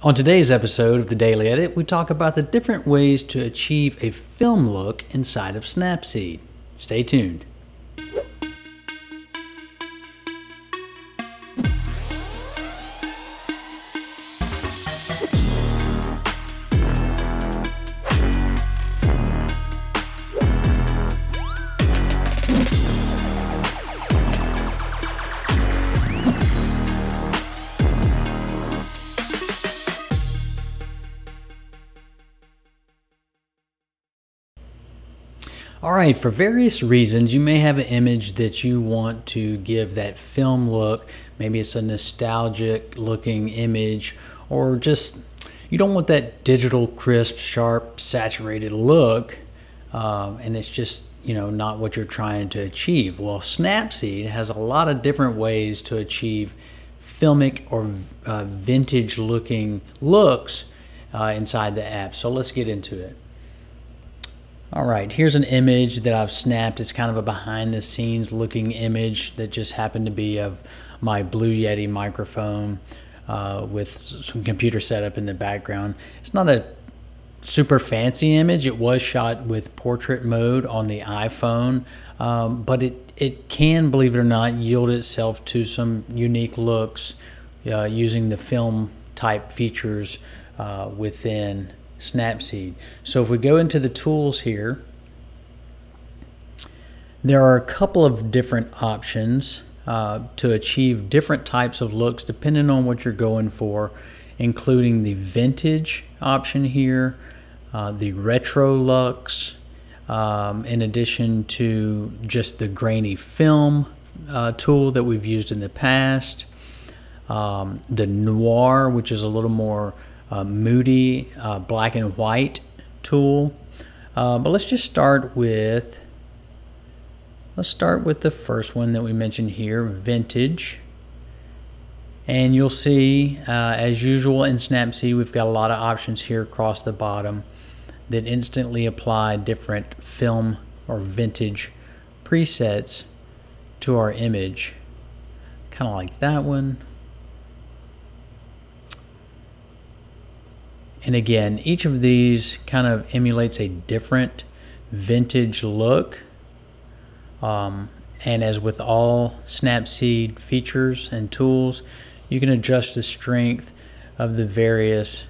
On today's episode of the Daily Edit, we talk about the different ways to achieve a film look inside of Snapseed. Stay tuned. Alright, for various reasons, you may have an image that you want to give that film look. Maybe it's a nostalgic looking image, or just you don't want that digital, crisp, sharp, saturated look, and it's just, not what you're trying to achieve. Well, Snapseed has a lot of different ways to achieve filmic or vintage looking looks inside the app. So let's get into it. All right, here's an image that I've snapped. It's kind of a behind the scenes looking image that just happened to be of my Blue Yeti microphone with some computer setup in the background. It's not a super fancy image. It was shot with portrait mode on the iPhone, but it can, believe it or not, yield itself to some unique looks using the film type features within Snapseed. So if we go into the tools here, there are a couple of different options to achieve different types of looks depending on what you're going for, including the vintage option here, the retro looks, in addition to just the grainy film tool that we've used in the past, the noir, which is a little more moody black and white tool, but let's start with the first one that we mentioned here, vintage. And you'll see, as usual in Snapseed, we've got a lot of options here across the bottom that instantly apply different film or vintage presets to our image, kind of like that one. And again, each of these kind of emulates a different vintage look. And as with all Snapseed features and tools, you can adjust the strength of the various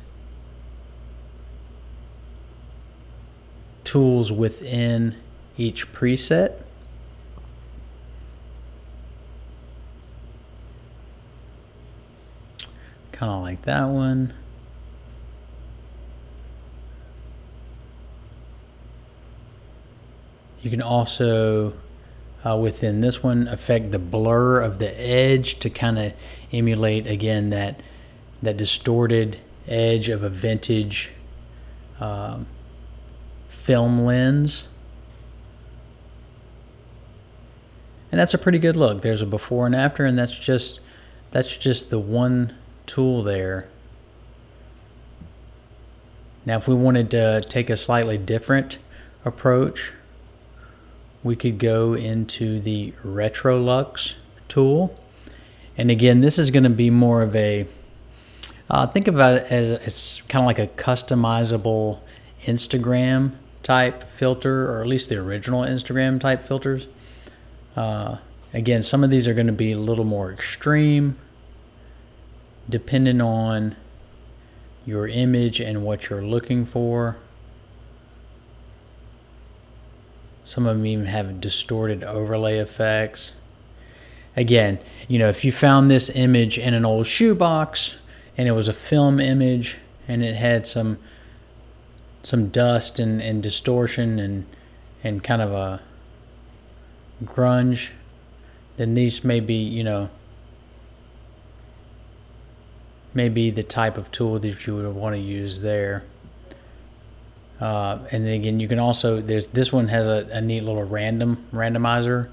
tools within each preset. Kind of like that one. You can also, within this one, affect the blur of the edge to kind of emulate, again, that distorted edge of a vintage film lens. And that's a pretty good look. There's a before and after, and that's just the one tool there. Now, if we wanted to take a slightly different approach, we could go into the Retro Lux tool. And again, this is going to be more of a, think about it as kind of like a customizable Instagram type filter, or at least the original Instagram type filters. Again, some of these are going to be a little more extreme, depending on your image and what you're looking for. Some of them even have distorted overlay effects. Again, if you found this image in an old shoebox and it was a film image and it had some dust and distortion and kind of a grunge, then these may be, maybe the type of tool that you would want to use there. And then again, you can also, this one has a neat little randomizer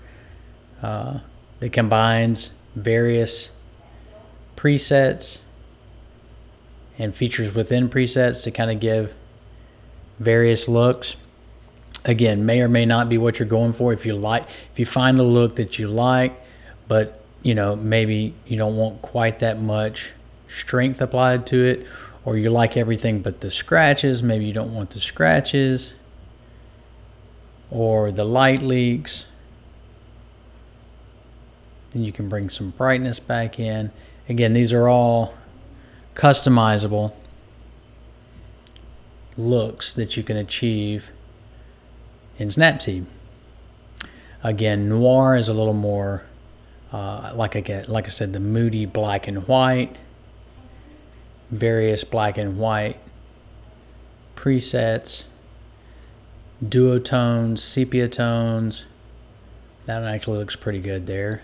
that combines various presets and features within presets to kind of give various looks. Again, may or may not be what you're going for. If you find a look that you like, but maybe you don't want quite that much strength applied to it, or you like everything but the scratches, maybe you don't want the scratches, or the light leaks, then you can bring some brightness back in. Again, these are all customizable looks that you can achieve in Snapseed. Again, noir is a little more like I said, the moody black and white, various black and white presets, duotones, sepia tones. That one actually looks pretty good there.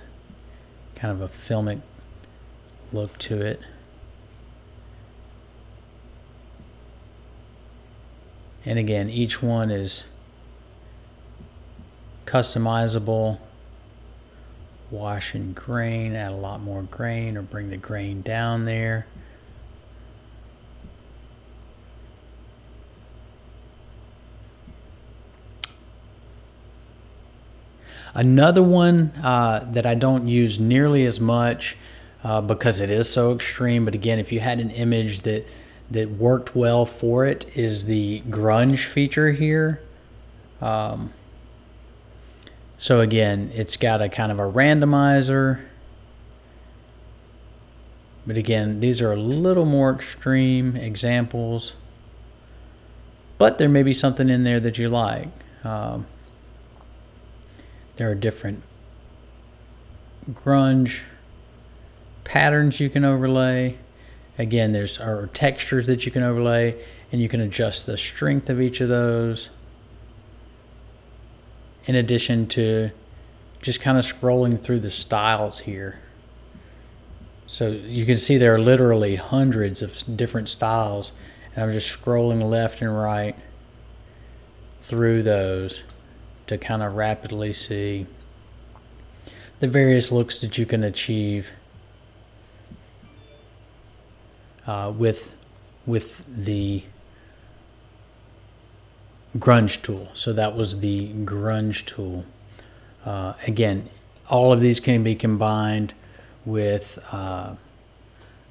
Kind of a filmic look to it. And again, each one is customizable. Wash and grain, add a lot more grain or bring the grain down there. Another one that I don't use nearly as much because it is so extreme, but again, if you had an image that worked well for it, is the grunge feature here. So again, it's got a kind of a randomizer, but again, these are a little more extreme examples, but there may be something in there that you like. There are different grunge patterns you can overlay. Again, there's textures that you can overlay, and you can adjust the strength of each of those, in addition to just kind of scrolling through the styles here. So you can see there are literally hundreds of different styles, and I'm just scrolling left and right through those to kind of rapidly see the various looks that you can achieve with the grunge tool. So that was the grunge tool. Again, all of these can be combined with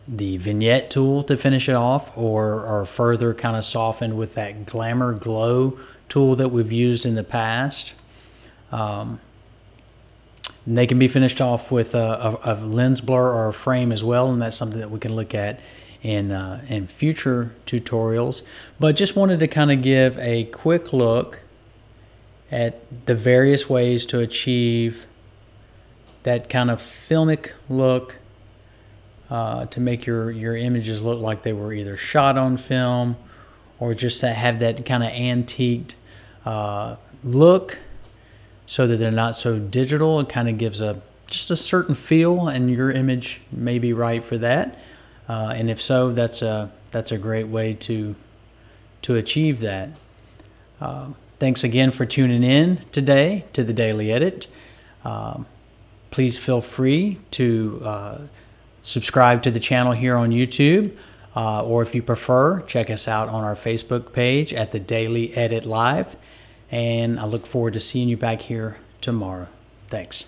the vignette tool to finish it off, or further kind of softened with that glamour glow tool that we've used in the past. And they can be finished off with a lens blur or a frame as well, and that's something that we can look at in future tutorials. But just wanted to kind of give a quick look at the various ways to achieve that kind of filmic look, to make your images look like they were either shot on film or just to have that kind of antiqued look, so that they're not so digital. It kind of gives just a certain feel, and your image may be right for that. And if so, that's a great way to achieve that. Thanks again for tuning in today to the Daily Edit. Please feel free to subscribe to the channel here on YouTube, or if you prefer, check us out on our Facebook page at the Daily Edit Live. And I look forward to seeing you back here tomorrow. Thanks.